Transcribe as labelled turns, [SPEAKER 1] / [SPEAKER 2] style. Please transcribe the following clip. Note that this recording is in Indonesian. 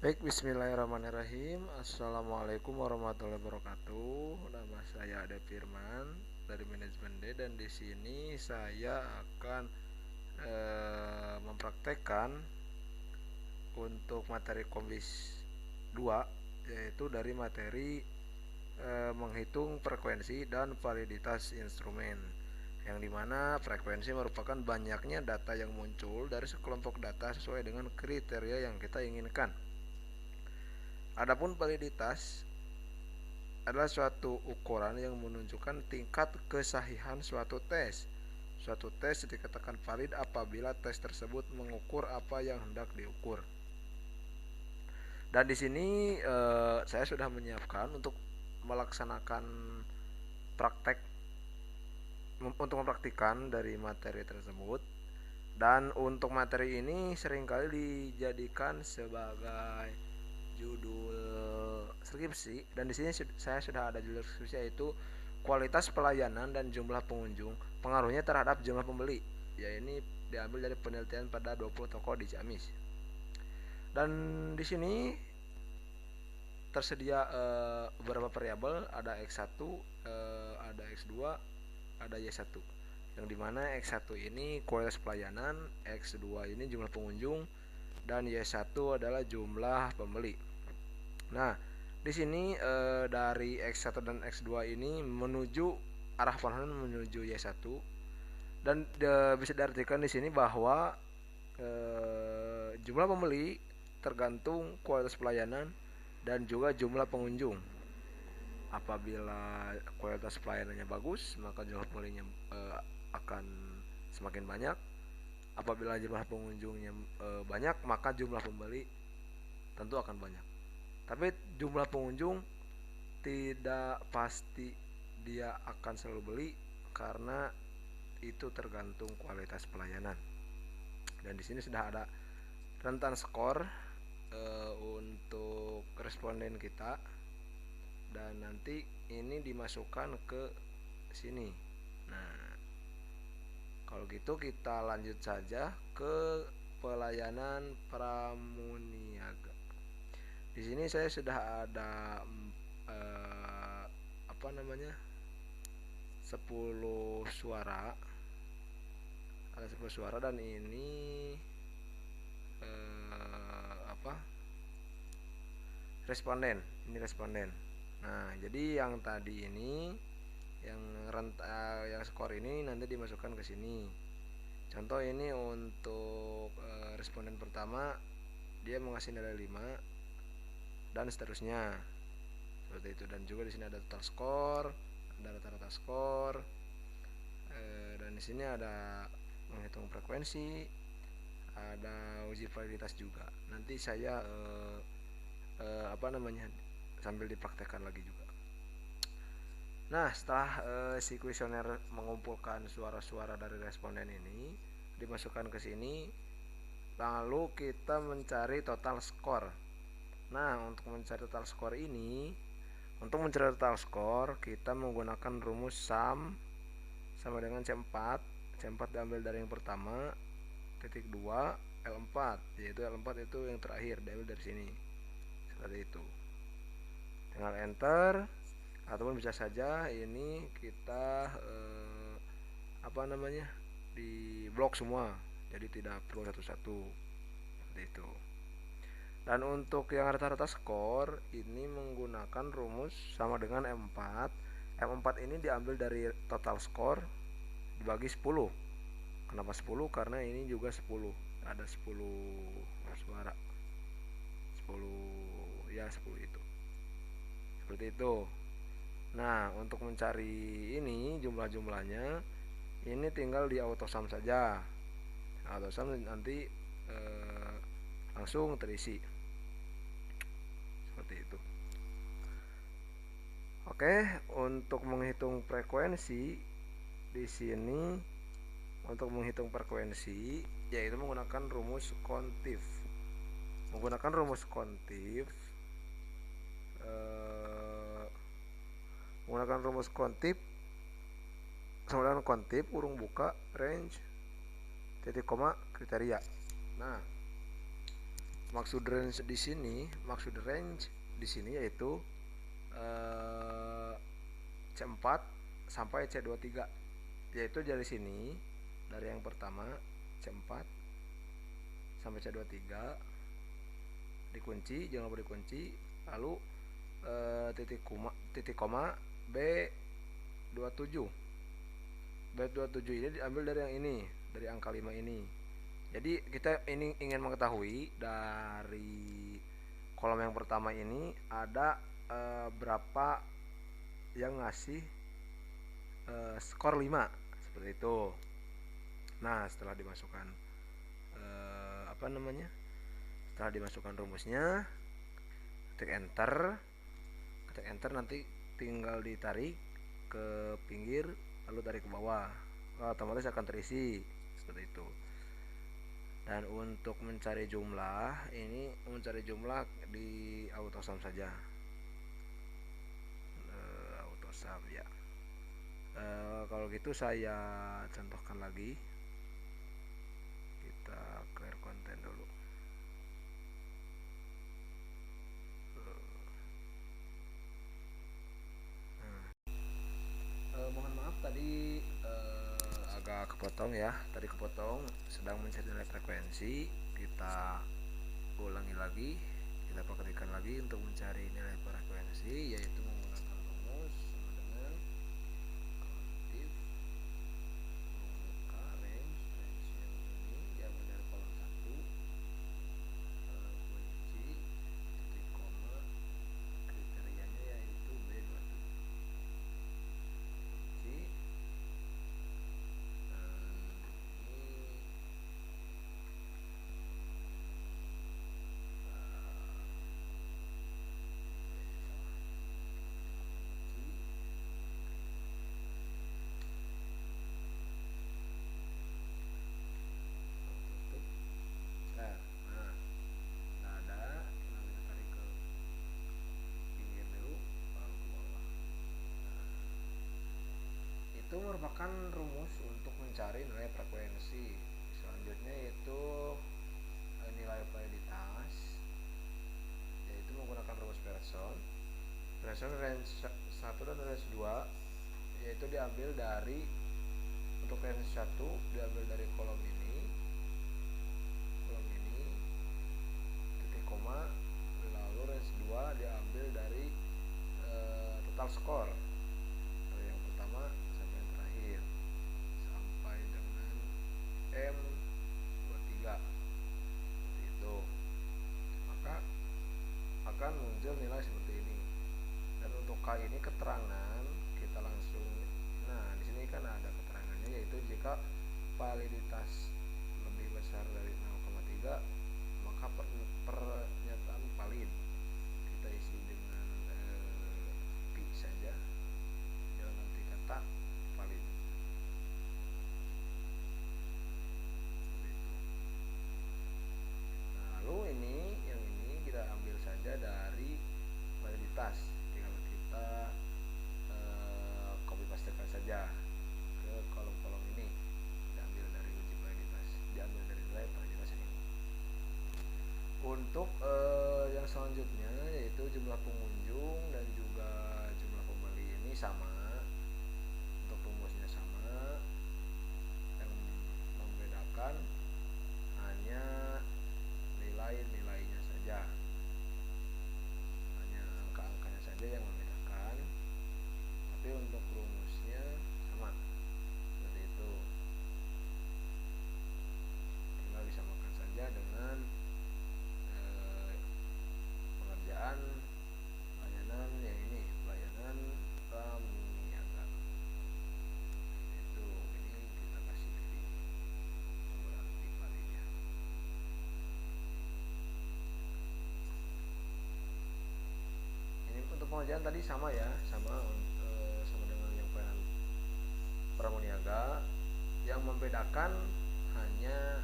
[SPEAKER 1] Baik, bismillahirrahmanirrahim. Assalamualaikum warahmatullahi wabarakatuh. Nama saya Ade Firman dari manajemen D, dan di sini saya akan mempraktekkan untuk materi Kombis 2, yaitu dari materi menghitung frekuensi dan validitas instrumen, yang dimana frekuensi merupakan banyaknya data yang muncul dari sekelompok data sesuai dengan kriteria yang kita inginkan. Adapun validitas adalah suatu ukuran yang menunjukkan tingkat kesahihan suatu tes. Suatu tes dikatakan valid apabila tes tersebut mengukur apa yang hendak diukur. Dan di sini saya sudah menyiapkan untuk melaksanakan praktek untuk mempraktikkan dari materi tersebut. Dan untuk materi ini seringkali dijadikan sebagai judul skripsi, dan di sini saya sudah ada judul skripsi, yaitu kualitas pelayanan dan jumlah pengunjung, pengaruhnya terhadap jumlah pembeli. Ya, ini diambil dari penelitian pada 20 toko di Ciamis. Dan di sini tersedia beberapa variabel, ada X1, ada X2, ada Y1. Yang dimana X1 ini kualitas pelayanan, X2 ini jumlah pengunjung, dan Y1 adalah jumlah pembeli. Nah, di sini dari X1 dan X2 ini menuju arah panahan menuju Y1, dan bisa diartikan di sini bahwa jumlah pembeli tergantung kualitas pelayanan dan juga jumlah pengunjung. Apabila kualitas pelayanannya bagus, maka jumlah pembelinya akan semakin banyak. Apabila jumlah pengunjungnya banyak, maka jumlah pembeli tentu akan banyak. Tapi jumlah pengunjung tidak pasti dia akan selalu beli, karena itu tergantung kualitas pelayanan. Dan di sini sudah ada rentan skor untuk responden kita, dan nanti ini dimasukkan ke sini. Nah, kalau gitu kita lanjut saja ke pelayanan pramuniaga. Di sini saya sudah ada 10 suara. Ada 10 suara, dan ini responden. Ini responden. Nah, jadi yang tadi ini yang skor ini nanti dimasukkan ke sini. Contoh ini untuk responden pertama, dia mengasih nilai 5 dan seterusnya. Seperti itu. Dan juga di sini ada total skor, ada rata-rata skor. Dan di sini ada menghitung frekuensi, ada uji validitas juga. Nanti saya sambil dipraktekkan lagi juga. Nah, setelah si kuesioner mengumpulkan suara-suara dari responden ini dimasukkan ke sini, lalu kita mencari total skor. Nah, untuk mencari total skor ini, kita menggunakan rumus SUM sama dengan C4. C4 diambil dari yang pertama, titik 2, L4, yaitu L4 itu yang terakhir, diambil dari sini. Seperti itu. Tinggal enter, ataupun bisa saja ini kita di blok semua, jadi tidak perlu satu-satu. Seperti itu. Dan untuk yang rata-rata skor ini menggunakan rumus sama dengan M4. M4 ini diambil dari total skor dibagi 10. Kenapa 10? Karena ini juga 10. Ada 10 suara. 10 itu. Seperti itu. Nah, untuk mencari ini jumlah-jumlahnya, ini tinggal di autosum saja. Autosum nanti langsung terisi. Seperti itu. Oke, untuk menghitung frekuensi di sini, untuk menghitung frekuensi yaitu menggunakan rumus kontif. Menggunakan rumus kontif sama dengan kontif kurung buka range titik koma kriteria. Nah, Maksud range di sini yaitu C4 sampai C23, yaitu dari sini, dari yang pertama C4 sampai C23 dikunci, jangan lupa dikunci, lalu titik koma B27. B27 ini diambil dari yang ini, dari angka 5 ini. Jadi kita ini ingin mengetahui dari kolom yang pertama ini ada berapa yang ngasih skor 5 seperti itu. Nah, setelah dimasukkan setelah dimasukkan rumusnya, ketik enter, nanti tinggal ditarik ke pinggir lalu tarik ke bawah, otomatis akan terisi seperti itu. Dan untuk mencari jumlah di AutoSum saja, AutoSum ya. Kalau gitu saya contohkan lagi, kita clear konten dulu. Mohon maaf tadi agak kepotong ya, sedang mencari nilai frekuensi. Kita ulangi lagi, kita praktekkan lagi untuk mencari nilai frekuensi, yaitu menggunakan rumus sama dengan relatif muka range yang ini diambil dari kolom 1, kunci, titik koma, kriterianya yaitu B27, kunci, itu merupakan rumus untuk mencari nilai frekuensi. Selanjutnya yaitu nilai validitas, yaitu menggunakan rumus Pearson range 1 dan range 2, yaitu diambil dari, untuk range 1 diambil dari kolom ini, titik koma, lalu range 2 diambil dari total score dari yang pertama sampai yang terakhir, sampai dengan M23 seperti itu. Maka akan muncul nilai seperti ini. Dan untuk K ini keterangan, kita langsung, nah di sini kan ada keterangannya, yaitu jika validitas lebih besar dari 0,3 maka pernyataan valid. Kita isi dengan pi saja, jangan nanti kata valid. Nah, lalu yang ini kita ambil saja dari validitas, tinggal kita copy pastekan saja ke kolom-kolom ini, diambil dari uji validitas, diambil dari nilai validitas ini. Untuk yang selanjutnya yaitu jumlah pengunjung dan juga jumlah pembeli, ini sama, untuk rumusnya sama, yang membedakan hanya nilai-nilainya saja, hanya angka-angkanya saja yang membedakan, tapi untuk rumusnya sama seperti itu. Tinggal disamakan saja dengan pengerjaan layanan yang ini, pelayanan pramuniaga. Itu ini kita kasih V berarti palingnya. Ini untuk pengerjaan tadi sama ya, sama dengan yang pelayanan pramuniaga. Yang membedakan hanya